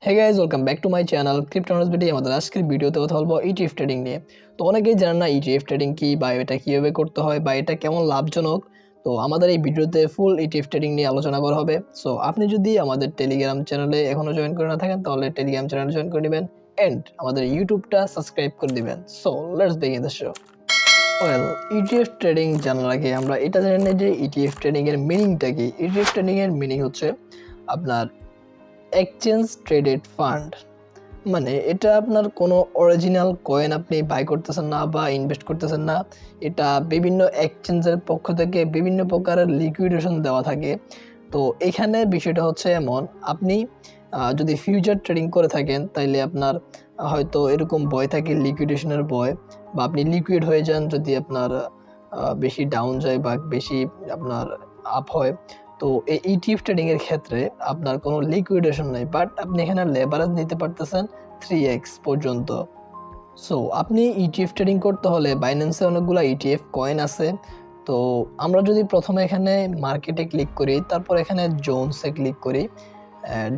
Hey guys, welcome back to my channel cryptocurrency. আমাদের আজকের ভিডিওতে কথা বলবো ইটিএফ ট্রেডিং নিয়ে। তো অনেকেই জানেন না ইটিএফ ট্রেডিং কি, বা এটা কীভাবে করতে হয়, বা এটা কেমন লাভজনক। তো আমাদের এই ভিডিওতে ফুল ইটিএফ ট্রেডিং নিয়ে আলোচনা করা হবে। সো আপনি যদি আমাদের টেলিগ্রাম চ্যানেলে এখনও জয়েন করে না থাকেন, তাহলে টেলিগ্রাম চ্যানেলে জয়েন করে নেবেন অ্যান্ড আমাদের ইউটিউবটা সাবস্ক্রাইব করে দিবেন। So let's begin the show. Well, ETF trading জানার আগে আমরা এটা জেনে নিই যে ইটিএফ ট্রেডিংয়ের মিনিংটা কি। ইটিএফ ট্রেডিংয়ের মিনিং হচ্ছে আপনার এক্সচেঞ্জ ট্রেডেড ফান্ড। মানে এটা আপনার কোনো অরিজিনাল কয়েন আপনি বাই করতেছেন না বা ইনভেস্ট করতেছেন না, এটা বিভিন্ন এক্সচেঞ্জের পক্ষ থেকে বিভিন্ন প্রকারের লিকুইডেশন দেওয়া থাকে। তো এখানে বিষয়টা হচ্ছে এমন, আপনি যদি ফিউচার ট্রেডিং করে থাকেন তাইলে আপনার হয়তো এরকম ভয় থাকে, লিকুইডেশনের ভয়, বা আপনি লিকুইড হয়ে যান যদি আপনার বেশি ডাউন যায় বা বেশি আপনার আপ হয়। তো এই ইটিএফ ট্রেডিংয়ের ক্ষেত্রে আপনার কোনো লিকুইডেশন নেই, বাট আপনি এখানে লেভারেজ নিতে পারতেছেন 3x পর্যন্ত। সো আপনি ইটিএফ ট্রেডিং করতে হলে বাইন্যান্সে অনেকগুলো ইটিএফ কয়েন আছে। তো আমরা যদি প্রথমে এখানে মার্কেটে ক্লিক করি, তারপর এখানে জোনসে ক্লিক করি।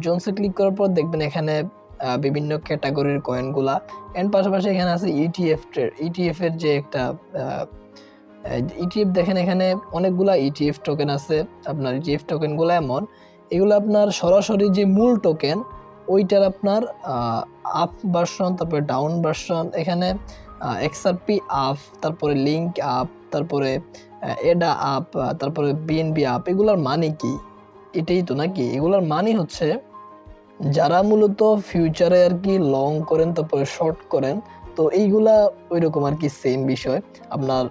জোনসে ক্লিক করার পর দেখবেন এখানে বিভিন্ন ক্যাটাগরির কয়েনগুলা, অ্যান্ড পাশাপাশি এখানে আছে ইটিএফের যে একটা ইটিএফ দেখেন, এখানে অনেকগুলা ইটিএফ টোকেন আছে। আপনার ইটিএফ টোকেনগুলো এমন, এগুলো আপনার সরাসরি যে মূল টোকেন ওইটার আপনার আপ ভার্সন, তারপরে ডাউন ভার্সন, এখানে এক্সআরপি আপ, তারপরে লিঙ্ক আপ, তারপরে এডা আপ, তারপরে বিএনবি আপ। এগুলোর মানে কি? এটাই তো নাকি? এগুলোর মানে হচ্ছে যারা মূলত ফিউচারে আর কি লং করেন, তারপরে শর্ট করেন, তো এইগুলা ওই রকম আর কি সেম বিষয়। আপনার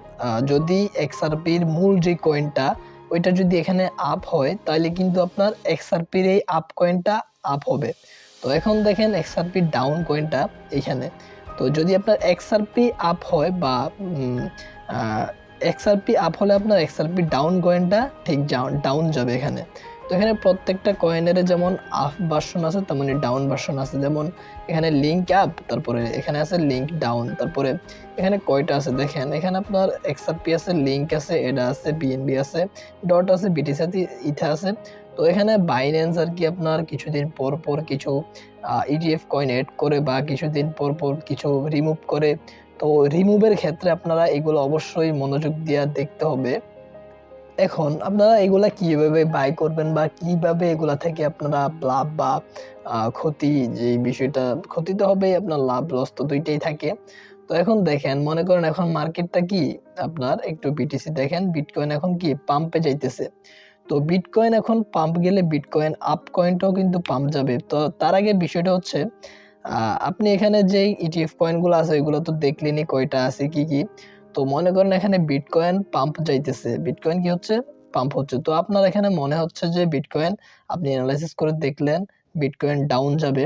যদি এক্সআরপির মূল যে কয়েনটা ওইটা যদি এখানে আপ হয়, তাহলে কিন্তু আপনার এক্সআরপির এই আপ কয়েনটা আপ হবে। তো এখন দেখেন এক্সআরপি ডাউন কয়েনটা এখানে। তো যদি আপনার এক্সআরপি আপ হয় বা এক্সআরপি আপ হলে আপনার এক্সআরপি ডাউন কয়েনটা ঠিক ডাউন যাবে এখানে। তো এখানে প্রত্যেকটা কয়েনের যেমন আপ ভার্সন আছে, তেমনি ডাউন ভার্সন আছে। যেমন এখানে লিঙ্ক আপ, তারপরে এখানে আছে লিঙ্ক ডাউন, তারপরে এখানে কয়টা আছে দেখেন, এখানে আপনার এক্সআরপি আছে, লিঙ্ক আছে, এডা আছে, বিএনবি আছে, ডট আছে, বিটিসি আছে, ইথা আছে। তো এখানে বাইন্যান্স আর কি আপনার কিছুদিন পর পর কিছু ইটিএফ কয়েন এড করে বা কিছুদিন পর পর কিছু রিমুভ করে। তো রিমুভের ক্ষেত্রে আপনারা এগুলো অবশ্যই মনোযোগ দিয়ে দেখতে হবে। এখন আপনারা এগুলা কিভাবে বাই করবেন বা কিভাবে এগুলা থেকে আপনারা লাভ বা ক্ষতি, যে বিষয়টা ক্ষতি তো হবেই, আপনার লাভ লস তো দুইটাই থাকে। তো এখন দেখেন, মনে করেন এখন মার্কেটটা কি আপনার একটু বিটিসি দেখেন, বিটকয়েন এখন কি পাম্পে যাইতেছে। তো বিটকয়েন এখন পাম্প গেলে বিটকয়েন আপ কয়েনটাও কিন্তু পাম্প যাবে। তো তার আগে বিষয়টা হচ্ছে আপনি এখানে যে ইটিএফ কয়েনগুলো আছে এগুলো তো দেখলেনই কয়টা আছে কি কি। তো মনে করেন এখানে বিটকয়েন পাম্প যাইতেছে, বিটকয়েন কি হচ্ছে, পাম্প হচ্ছে। তো আপনার এখানে মনে হচ্ছে যে বিটকয়েন, আপনি অ্যানালাইসিস করে দেখলেন বিটকয়েন ডাউন যাবে।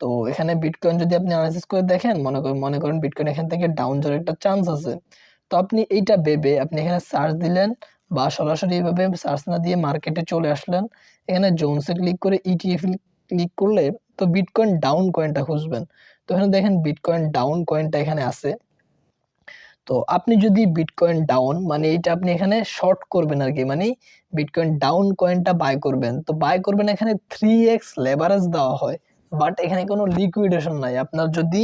তো এখানে বিটকয়েন যদি আপনি অ্যানালাইসিস করে দেখেন, মনে করেন বিটকয়েন এখান থেকে ডাউন যাওয়ার একটা চান্স আছে। তো আপনি এইটা ভেবে আপনি এখানে সার্চ দিলেন, বা সরাসরি এইভাবে সার্চ না দিয়ে মার্কেটে চলে আসলেন। এখানে জোনসে ক্লিক করে ইটিএফ ক্লিক করলে তো বিটকয়েন ডাউন কয়েনটা খুঁজবেন। তো এখানে দেখেন বিটকয়েন ডাউন কয়েনটা এখানে আছে। তো আপনি যদি বিটকয়েন ডাউন মানে এইটা আপনি এখানে শর্ট করবেন আর কি, মানে বিটকয়েন ডাউন কয়েনটা বাই করবেন। তো বাই করবেন, এখানে 3x লেভারেজ দেওয়া হয়, বাট এখানে কোনো লিকুইডেশন নাই। আপনার যদি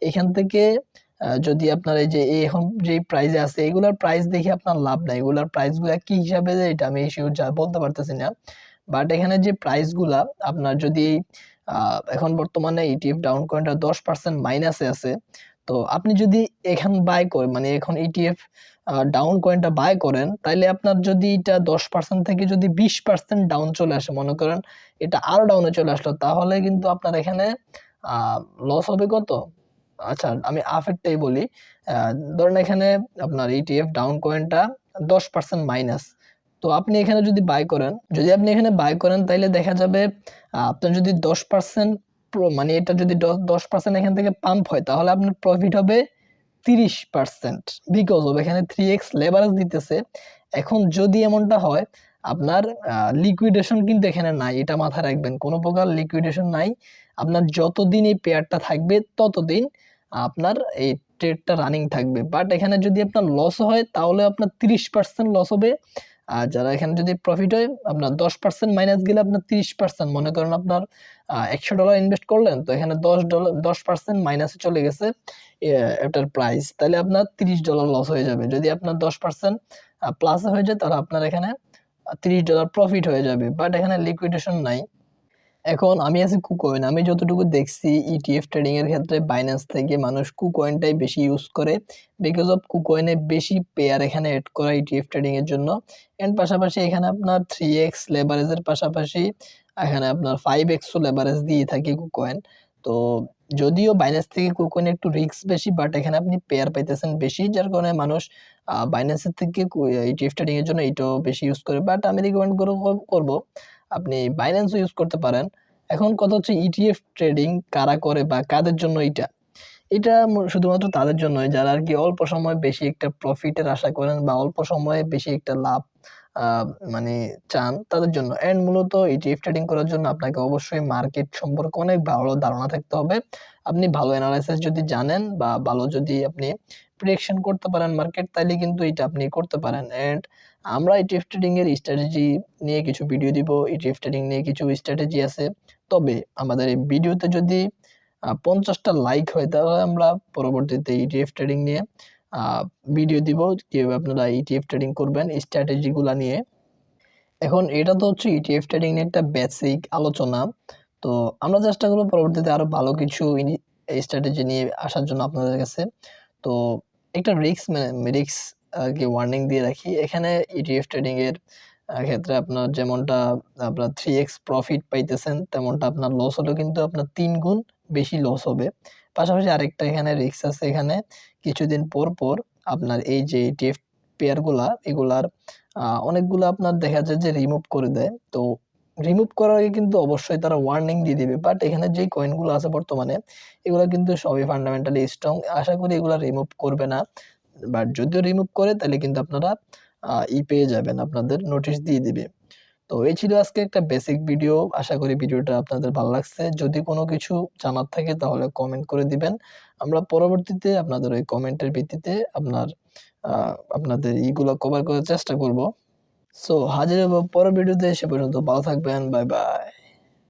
এখান থেকে যদি আপনার এই যে এখন যে প্রাইসে আছে এগুলার প্রাইস দেখে আপনার লাভ নাই। এগুলার প্রাইসগুলা কি হিসাবে যে এটা আমি শিওর বলতে পারতেছি না, বাট এখানে যে প্রাইসগুলা আপনার যদি এখন বর্তমানে ইটিএফ ডাউন কয়েনটা 10% মাইনাসে আছে। তো আপনি যদি এখান বাই করেন, মানে এখন ইটিএফ ডাউন কয়েনটা বাই করেন, তাইলে আপনার যদি এটা 10% থেকে যদি 20% ডাউন চলে আসে, মনে করেন এটা আরো ডাউনে চলে আসলো, তাহলে কিন্তু আপনার এখানে লস হবে কত? আচ্ছা, আমি আফেরটাই বলি। ধরেন এখানে আপনার ইটিএফ ডাউন কয়েনটা 10% মাইনাস। তো আপনি এখানে যদি বাই করেন, আপনি এখানে বাই করেন, তাইলে দেখা যাবে আপনার যদি 10% মানে এটা যদি 10% এখান থেকে পাম্প হয়, তাহলে আপনার প্রফিট হবে 30%, বিকজ অফ এখানে 3x লেভারেজ দিতেছে। এখন যদি এমনটা হয়, আপনার লিকুইডেশন কিন্তু এখানে নাই, এটা মাথায় রাখবেন, কোনো প্রকার লিকুইডেশন নাই। আপনার যতদিন এই পেয়ারটা থাকবে ততদিন আপনার এই ট্রেডটা রানিং থাকবে। বাট এখানে যদি আপনার লস হয়, তাহলে আপনার 30% লস হবে। আর যারা এখানে যদি প্রফিট হয় আপনার 10% মাইনাস গেলে আপনার 30%, মনে করেন আপনার $100 ইনভেস্ট করলেন, তো এখানে $10 মাইনাসে চলে গেছে এটার প্রাইস, তাহলে আপনার $30 লস হয়ে যাবে। যদি আপনার 10% প্লাসে হয়ে যায় তাহলে আপনার এখানে $30 প্রফিট হয়ে যাবে, বাট এখানে লিকুইডেশন নাই। এখন আমি আছি কুকয়েন, আমি যতটুকু দেখছি ইটিএফ ট্রেডিং এর ক্ষেত্রে বাইন্যান্স থেকে মানুষ কুকয়েনটাই বেশি ইউজ করে, বিকজ অফ কুকয়েনে বেশি পেয়ার এখানে এড করা ইটিএফ ট্রেডিং এর জন্য। এন্ড পাশাপাশি এখানে আপনার 3x লেভারেজের পাশাপাশি এখানে আপনার 5x লেভারেজ দিয়ে থাকে কুকয়েন। তো যদিও বাইন্যান্স থেকে কুকয়েন একটু রিস্ক বেশি, বাট এখানে আপনি পেয়ার পাইতেছেন বেশি, যার কারণে মানুষ বাইন্যান্সের থেকে ইটিএফ ট্রেডিং এর জন্য এটাও বেশি ইউজ করে। বাট আমি রিকমেন্ড করবো আপনি বাইন্যান্সও ইউজ করতে পারেন। এখন কথা হচ্ছে ইটিএফ ট্রেডিং কারা করে বা কাদের জন্য এটা? এটা শুধুমাত্র তাদের জন্যই যারা আরকি অল্প সময়ে বেশি একটা প্রফিটের আশা করেন বা অল্প সময়ে বেশি একটা লাভ আ মানে চান, তাদের জন্য। এন্ড মূলত ইটিএফ ট্রেডিং করার জন্য আপনাকে অবশ্যই মার্কেট সম্পর্কে অনেক ভালো ধারণা থাকতে হবে। আপনি ভালো এনালাইসিস যদি জানেন বা ভালো যদি আপনি প্রেডিকশন করতে পারেন মার্কেট, তাইলে কিন্তু এটা আপনি করতে পারেন। এন্ড আমরা ইটিএফ ট্রেডিং এর স্ট্র্যাটেজি নিয়ে কিছু ভিডিও দিব। ইটিএফ ট্রেডিং নিয়ে কিছু স্ট্র্যাটেজি আছে। তবে আমাদের এই ভিডিওতে যদি 50টা লাইক হয় তাহলে আমরা পরবর্তীতে ইটিএফ ট্রেডিং নিয়ে ভিডিও দিব, কিভাবে আপনারা ইটিএফ ট্রেডিং করবেন স্ট্র্যাটেজি গুলা নিয়ে। এখন এটা তো হচ্ছে ইটিএফ ট্রেডিং নিয়ে একটা বেসিক আলোচনা। তো আমরা চেষ্টা করব পরবর্তীতে আরো ভালো কিছু স্ট্র্যাটেজি নিয়ে আসার জন্য আপনাদের কাছে। তো একটা রিস্ক আরকি ওয়ার্নিং দিয়ে রাখি। এখানে ইটিএফ ট্রেডিং এর ক্ষেত্রে আপনার যেমনটা আপনার 3x প্রফিট পাইতেছেন, তেমনটা আপনার লস হলেও কিন্তু আপনার 3 গুণ বেশি লস হবে। পাশাপাশি আরেকটা এখানে রিস্ক আছে, এখানে কিছুদিন পর আপনার এই যে ইটিএফ পেয়ার এগুলার অনেকগুলো আপনার দেখা যায় যে রিমুভ করে দেয়। তো রিমুভ করার আগে কিন্তু অবশ্যই তারা ওয়ার্নিং দিয়ে দিবে। বাট এখানে যেই কয়েনগুলো আছে বর্তমানে এগুলা কিন্তু সবই ফান্ডামেন্টালি স্ট্রং। আশা করি এগুলা রিমুভ করবে না। বাট যদিও রিমুভ করে তাহলে কিন্তু আপনারা পেয়ে যাবেন, আপনাদের নোটিশ দিয়ে দিবে। তো এই ছিল আজকে একটা বেসিক ভিডিও। আশা করি ভিডিওটা আপনাদের ভালো লাগছে। যদি কোনো কিছু জানার থাকে তাহলে কমেন্ট করে দিবেন। আমরা পরবর্তীতে আপনাদের ওই কমেন্টের ভিত্তিতে আপনাদের ইগুলো কভার করার চেষ্টা করব। সো হাজির হবো পরের ভিডিওতে। সে পর্যন্ত ভালো থাকবেন। Bye bye.